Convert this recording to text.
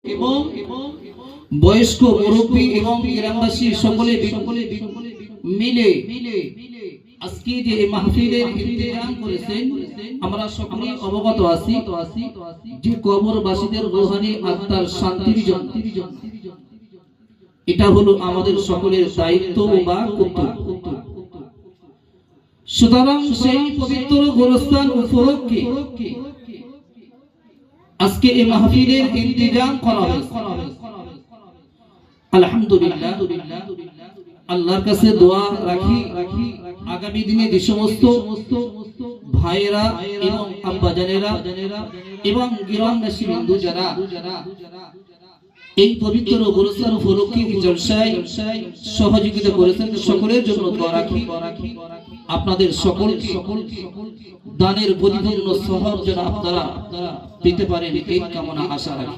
এবং বয়স্ক মুরব্বী এবং গ্রামবাসী সকলে মিলে আজকে যে মাহফিলের ইন্তেজাম করেছেন, আমরা সকলে অবগত আছি যে কবরবাসীদের রূহানি আত্মার শান্তির জন্য এটা হলো আমাদের সকলের দায়িত্ব বা কর্তব্য। সুতরাং সেই পবিত্র গোরস্থান উপলক্ষে আজকে এই মাহফিলের ইন্তেজাম করা হয়েছে। আলহামদুলিল্লাহ, আল্লাহর কাছে দোয়া রাখি আগামী দিনে যে সমস্ত ভাইরা এবং আব্বাজানেরা এবং গ্রামবাসী বন্ধু যারা এই পবিত্র গোরস্থান উপলক্ষে জলসায় সহযোগিতা করেছেন, সকলের জন্য দোয়া রাখি আপনাদের সকল দানের পরিপূর্ণ সহজ যেন আপনারা পেতে পারেন এই কামনা আশা রাখি।